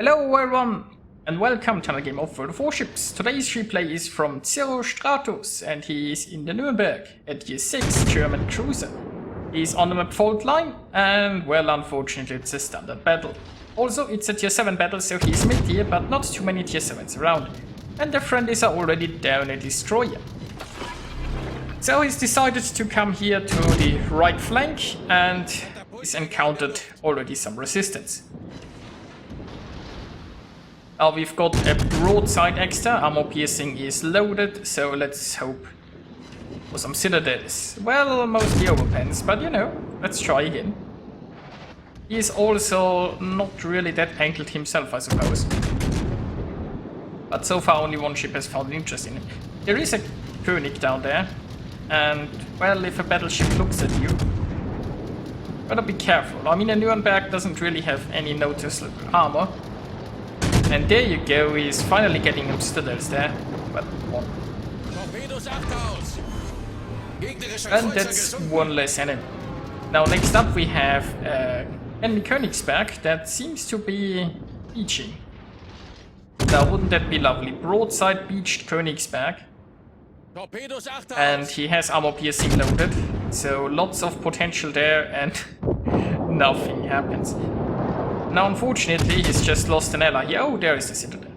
Hello everyone, and welcome to another game of World of Warships. Today's replay is from Zero Stratos, and he is in the Nürnberg, a Tier 6 German cruiser. He's on the map fault line, and well, unfortunately it's a standard battle. Also, it's a Tier 7 battle, so he's mid-tier, but not too many Tier 7s around. And the friendlies are already down a destroyer. So he's decided to come here to the right flank, and he's encountered already some resistance. We've got a broadside extra, armor piercing is loaded, so let's hope for some citadels. Well, mostly overpens, but you know, let's try again. He is also not really that angled himself, I suppose. But so far only one ship has found interest in him. There is a König down there, and well, if a battleship looks at you, better be careful. I mean, a Nürnberg doesn't really have any noticeable armor. And there you go, he's finally getting him citadels there, but one. And that's one less enemy. Now next up we have enemy Königsberg that seems to be beaching. Now wouldn't that be lovely? Broadside beached Königsberg. And he has armor piercing loaded, so lots of potential there and nothing happens. Now, unfortunately, he's just lost an ally here. Oh, there is the citadel.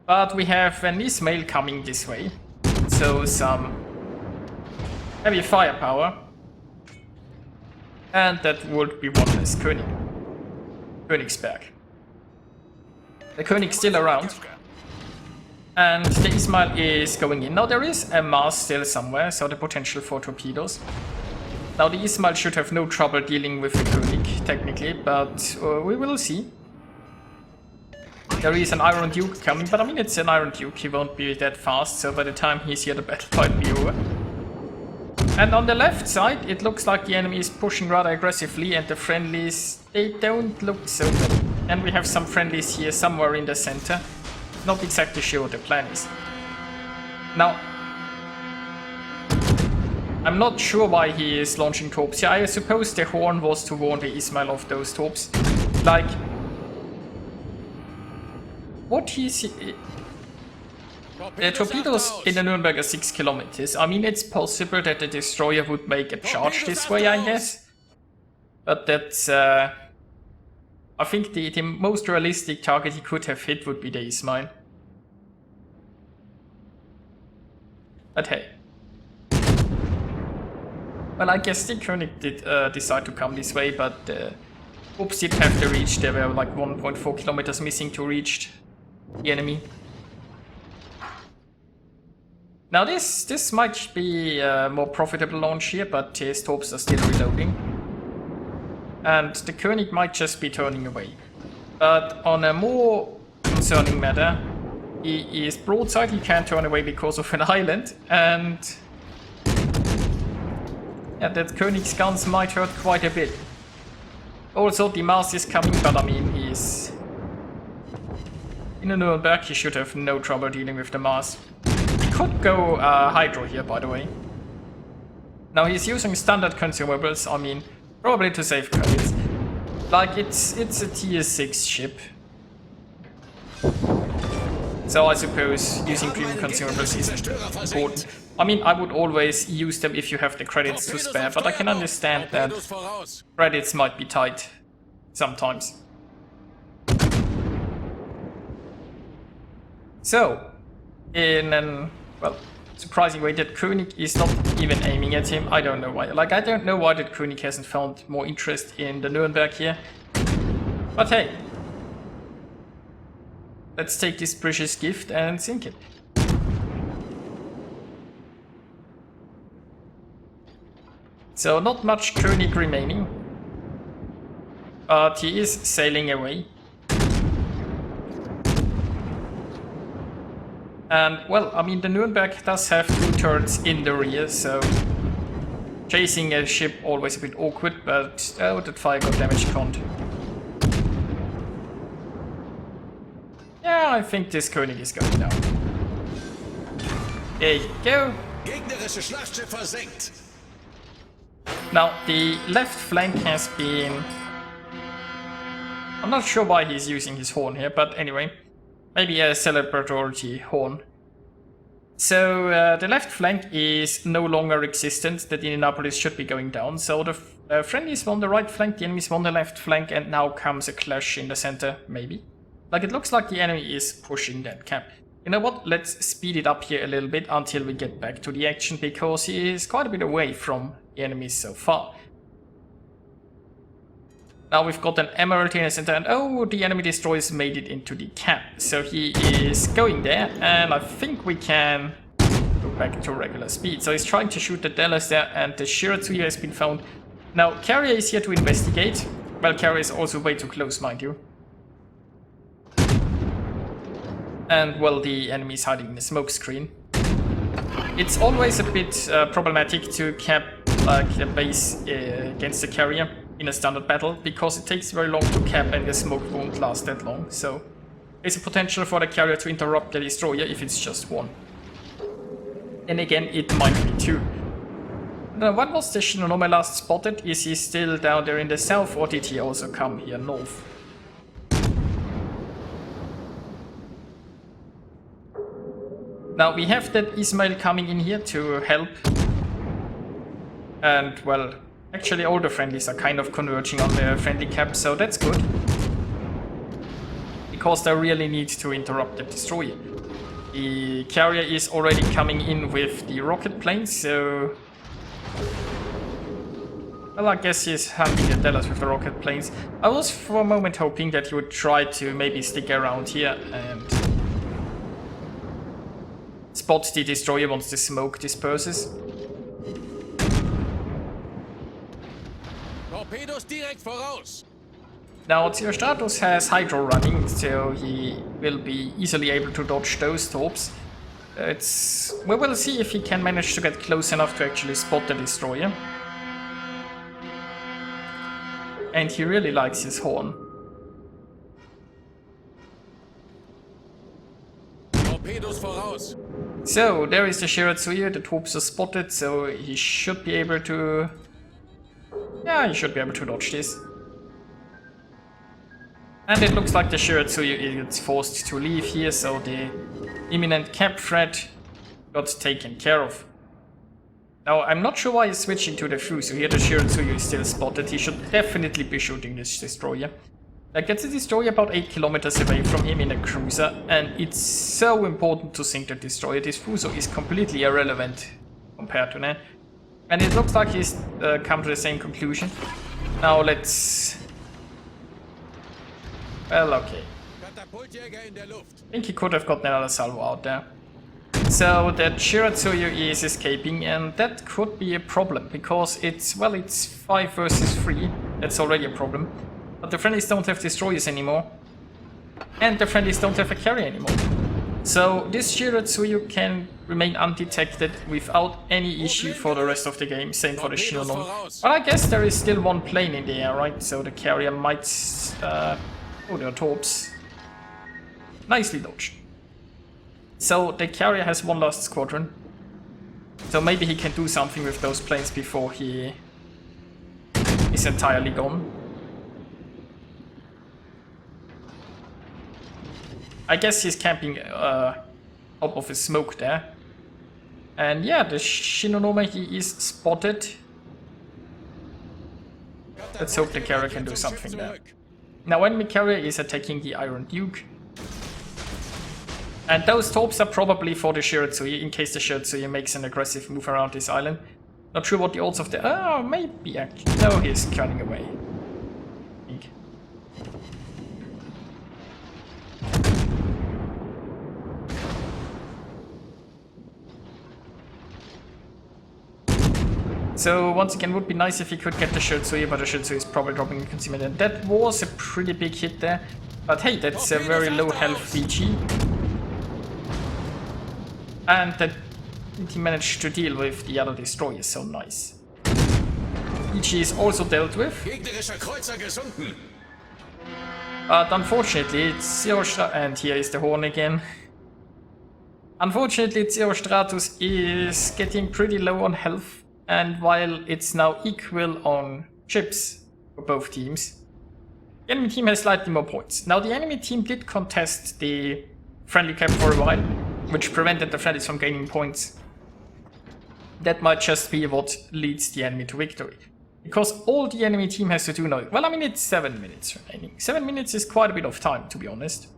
But we have an Ismail coming this way, so some heavy firepower. And that would be one less Königsberg. The König's still around. And the Ismail is going in. Now, there is a Mars still somewhere, so the potential for torpedoes. Now the Ismail should have no trouble dealing with the König, technically, but we will see. There is an Iron Duke coming, but I mean it's an Iron Duke, he won't be that fast, so by the time he's here the battle might be over. And on the left side, it looks like the enemy is pushing rather aggressively, and the friendlies, they don't look so good. And we have some friendlies here somewhere in the center. Not exactly sure what the plan is. Now, I'm not sure why he is launching torps here. I suppose the horn was to warn the Ismail of those torps. Like, what he's... The torpedoes in the Nürnberg are 6 kilometers. I mean, it's possible that the destroyer would make a charge this way, I guess. But that's... I think the most realistic target he could have hit would be the Ismail. But hey. Well, I guess the König did decide to come this way, but Oops did have to reach. There were like 1.4 kilometers missing to reach the enemy. Now this might be a more profitable launch here, but his torps are still reloading. And the König might just be turning away. But on a more concerning matter, he is broadside, he can't turn away because of an island, and yeah, that König's guns might hurt quite a bit. Also, the Mars is coming, but I mean, he's in a Nürnberg, he should have no trouble dealing with the Mars. He could go Hydro here, by the way. Now he's using standard consumables, I mean, probably to save credits. Like, it's a tier 6 ship. So I suppose using premium consumables isn't important. I mean, I would always use them if you have the credits to spare, but I can understand that credits might be tight sometimes. So, in an, well, surprising way, that König is not even aiming at him. I don't know why. Like, I don't know why that König hasn't found more interest in the Nürnberg here. But hey, let's take this precious gift and sink it. So not much König remaining, but he is sailing away. And well, I mean the Nürnberg does have 2 turrets in the rear, so chasing a ship always a bit awkward, but oh, that fire got damage can't. Yeah, I think this König is going down. There you go. Now, the left flank has been I'm not sure why he's using his horn here, but anyway. Maybe a celebratory horn. So the left flank is no longer existent. The Indianapolis should be going down. So the friendlies won the right flank, the enemies won the left flank, and now comes a clash in the center, maybe. Like, it looks like the enemy is pushing that camp. You know what, let's speed it up here a little bit until we get back to the action, because he is quite a bit away from the enemies so far. Now we've got an emerald in the center, and oh, the enemy destroyers made it into the camp. So he is going there, and I think we can go back to regular speed. So he's trying to shoot the Dallas there, and the Shiratsuya has been found. Now, Carrier is here to investigate. Well, Carrier is also way too close, mind you. And, well, the enemy is hiding in the smoke screen. It's always a bit problematic to cap like a base against the carrier in a standard battle, because it takes very long to cap and the smoke won't last that long. So there's a potential for the carrier to interrupt the destroyer if it's just one. And again, it might be two. Now, what was the Shinonome last spotted? Is he still down there in the south, or did he also come here north? Now we have that Ismail coming in here to help. And, well, actually all the friendlies are kind of converging on the friendly cap, so that's good. Because they really need to interrupt the destroyer. The carrier is already coming in with the rocket planes, so... Well, I guess he's hunting the Dallas with the rocket planes. I was for a moment hoping that he would try to maybe stick around here and spot the destroyer once the smoke disperses. Torpedos direkt voraus. Now, Stratos has Hydro running, so he will be easily able to dodge those torps. We will see if he can manage to get close enough to actually spot the destroyer. And he really likes his horn. Torpedos voraus. So, there is the Shiratsuya, the torps are spotted, so he should be able to... Yeah, he should be able to dodge this. And it looks like the Shiratsuya is forced to leave here, so the imminent cap threat got taken care of. Now, I'm not sure why he's switching to the Fuso. Here the Shiratsuya is still spotted. He should definitely be shooting this destroyer. Like, that's a destroyer about 8 kilometers away from him in a cruiser, and it's so important to sink the destroyer. This Fuso is completely irrelevant compared to that. And it looks like he's come to the same conclusion. Now let's... Well, okay. I think he could have gotten another salvo out there. So that Shiratsuya is escaping, and that could be a problem, because it's, well, it's 5 versus 3. That's already a problem. But the friendlies don't have destroyers anymore. And the friendlies don't have a carrier anymore. So this Shiratsuya can remain undetected without any issue for the rest of the game. Same for the Shinonome. But I guess there is still one plane in the air, right? So the carrier might... oh, there are torps. Nicely dodged. So the carrier has one last squadron. So maybe he can do something with those planes before he is entirely gone. I guess he's camping top of his smoke there. And yeah, the Shinonome, he is spotted. Let's hope the carrier can do something there. Now, enemy carrier is attacking the Iron Duke. And those torps are probably for the Shiratsuya, in case the Shiratsuya makes an aggressive move around this island. Not sure what the odds of the... Oh, maybe actually. No, he's cutting away. I think. So once again, would be nice if he could get the Shiratsuya, but the Shiratsuya is probably dropping in consumer. And that was a pretty big hit there. But hey, that's a very low health VG. And that he managed to deal with the other destroyers, so nice. VG is also dealt with. But unfortunately, it's Zero Stratus, and here is the horn again. Unfortunately, Zero Stratus is getting pretty low on health. And while it's now equal on ships for both teams, The enemy team has slightly more points. Now the enemy team did contest the friendly cap for a while, which prevented the friendlies from gaining points. That might just be what leads the enemy to victory. Because all the enemy team has to do now... Well, I mean, it's 7 minutes remaining. 7 minutes is quite a bit of time, to be honest.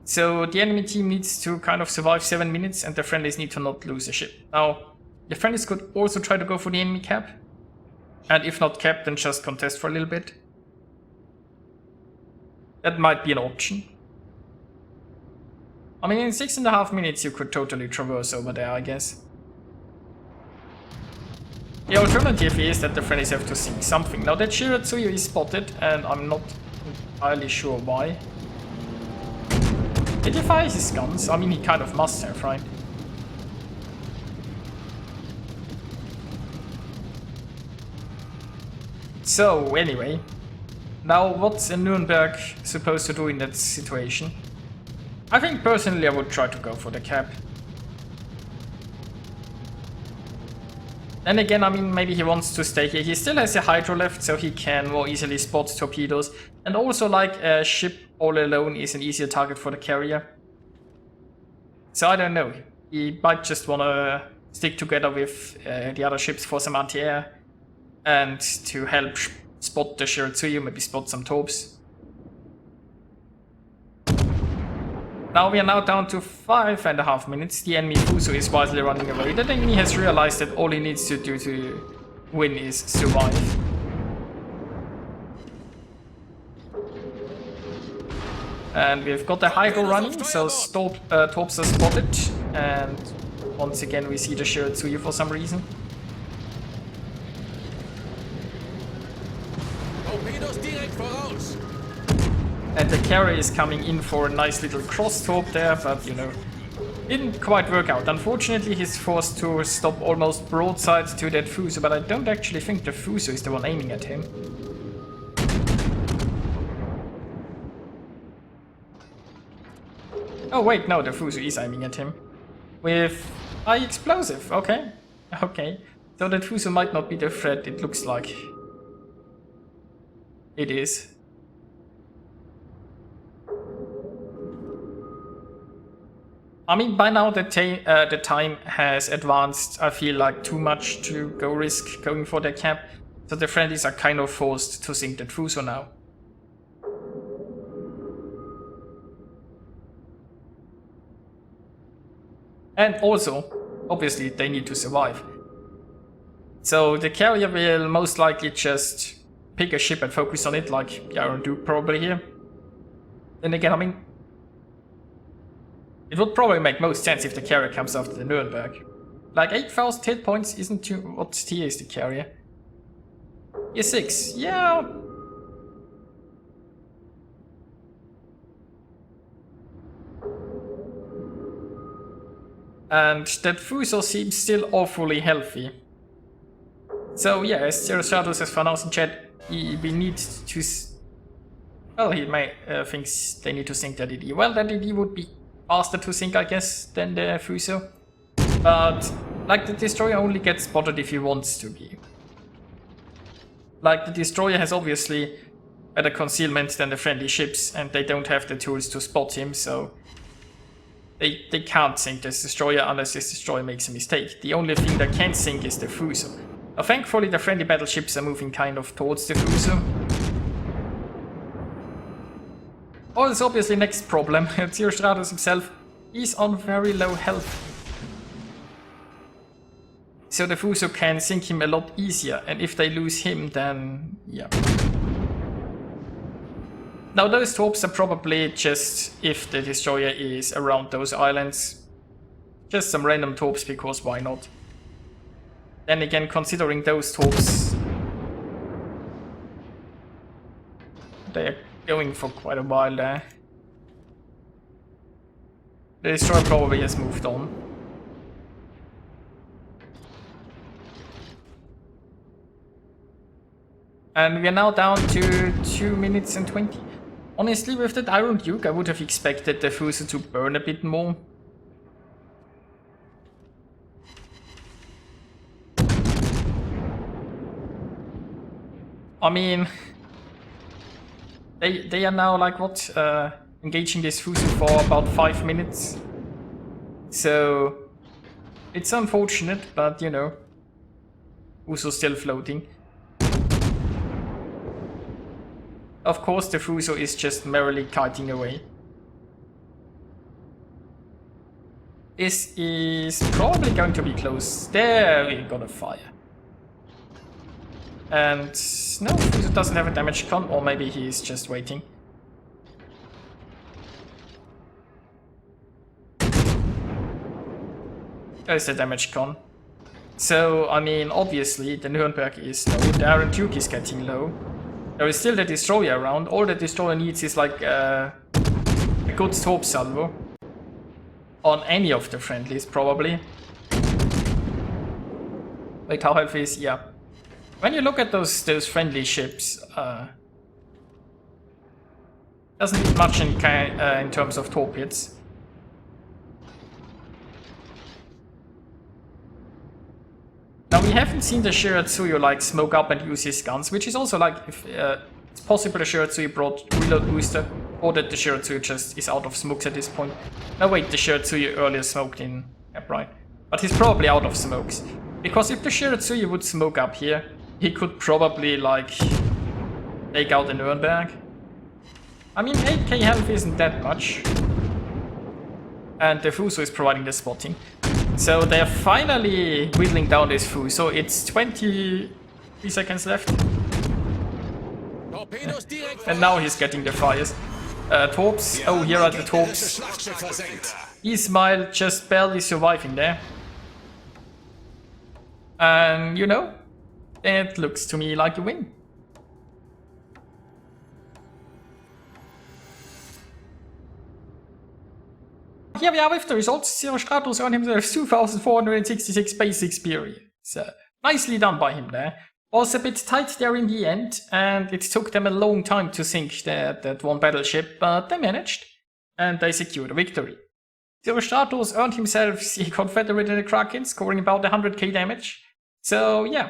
So the enemy team needs to kind of survive 7 minutes and the friendlies need to not lose a ship. Now, the friendlies could also try to go for the enemy cap. And if not cap, then just contest for a little bit. That might be an option. I mean, in 6.5 minutes you could totally traverse over there, I guess. The alternative is that the friendlies have to sink something. Now that Shiratsuyu is spotted, and I'm not entirely sure why. Did he fire his guns? I mean, he kind of must have, right? So, anyway. Now, what's a Nürnberg supposed to do in that situation? I think personally I would try to go for the cap. Then again, I mean, maybe he wants to stay here. He still has a hydro left, so he can more easily spot torpedoes. And also, like, a ship all alone is an easier target for the carrier. So I don't know. He might just want to stick together with the other ships for some anti-air. And to help spot the Shiratsuyu, maybe spot some torps. Now we are now down to 5.5 minutes. The enemy Fuso is wisely running away. The enemy has realized that all he needs to do to win is survive. And we've got the hydro running, so torps are spotted. And once again we see the Shiratsuyu for some reason. Torpedos direkt voraus. And the carrier is coming in for a nice little cross torp there, but you know, didn't quite work out. Unfortunately, he's forced to stop almost broadside to that Fuso, but I don't actually think the Fuso is the one aiming at him. Oh wait, no, the Fuso is aiming at him. With high explosive, okay. Okay, so that Fuso might not be the threat it looks like. It is. I mean, by now the time has advanced, I feel like, too much to go risk going for the cap. So the friendlies are kind of forced to sink the Fuso now. And also, obviously, they need to survive. So the carrier will most likely just pick a ship and focus on it, like the Iron Duke probably here. Then again, I mean, it would probably make most sense if the carrier comes after the Nürnberg. Like 8,000 hit points isn't too... What tier is the carrier? Tier 6, yeah. And that Fuso seems still awfully healthy. So yeah, as Zero Shadows has found out in chat, we need to... Well, he may thinks they need to sink the DD. Well, the DD would be faster to sink, I guess, than the Fuso. But, like, the Destroyer only gets spotted if he wants to be. Like, the Destroyer has obviously better concealment than the friendly ships, and they don't have the tools to spot him, so... They can't sink this Destroyer unless this Destroyer makes a mistake. The only thing that can sink is the Fuso. Now, thankfully, the friendly battleships are moving kind of towards the Fuso. Oh, there's obviously next problem. Zero Stratos himself, he's on very low health. So the Fuso can sink him a lot easier, and if they lose him, then yeah. Now those torps are probably just if the Destroyer is around those islands. Just some random torps, because why not? Then again, considering those torps, they are going for quite a while there. The Destroyer probably has moved on. And we are now down to 2 minutes and 20. Honestly, with that Iron Duke, I would have expected the Fuso to burn a bit more. I mean, They are now like what engaging this Fuso for about 5 minutes. So it's unfortunate, but you know, Fuso's still floating. Of course, the Fuso is just merrily kiting away. This is probably going to be close. There we got a fire. And no, Fuso doesn't have a damage con, or maybe he's just waiting. There's a damage con. So, I mean, obviously the Nürnberg is low, the Iron Duke is getting low. There is still the Destroyer around. All the Destroyer needs is like a good Torp salvo. On any of the friendlies, probably. Wait, how healthy is... yeah. When you look at those friendly ships, doesn't need much in terms of torpedoes. Now we haven't seen the Shiratsuyu like smoke up and use his guns, which is also like if it's possible the Shiratsuyu brought reload booster, or that the Shiratsuyu just is out of smokes at this point. No wait, the Shiratsuyu earlier smoked in right, but he's probably out of smokes because if the Shiratsuyu would smoke up here, he could probably like take out the Nürnberg. I mean 8k health isn't that much, and the Fuso is providing the spotting. So they're finally whittling down this Fuso. So it's 23 seconds left. And now he's getting the fires. Torps. Oh, here are the Torps. Ismail just barely surviving there. And you know, it looks to me like a win. Here we are with the results. Zero Stratos earned himself 2,466 base experience. Nicely done by him there. Was a bit tight there in the end, and it took them a long time to sink that one battleship, but they managed, and they secured a victory. Zero Stratos earned himself the Confederate and the Kraken, scoring about 100k damage. So yeah,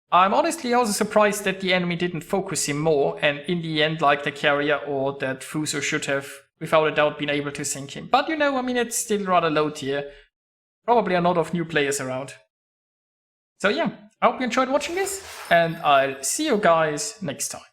I'm honestly also surprised that the enemy didn't focus him more, and in the end, like the carrier or that Fuso should have without a doubt been able to sink him. But you know, I mean, it's still rather low tier. Probably a lot of new players around. So yeah, I hope you enjoyed watching this, and I'll see you guys next time.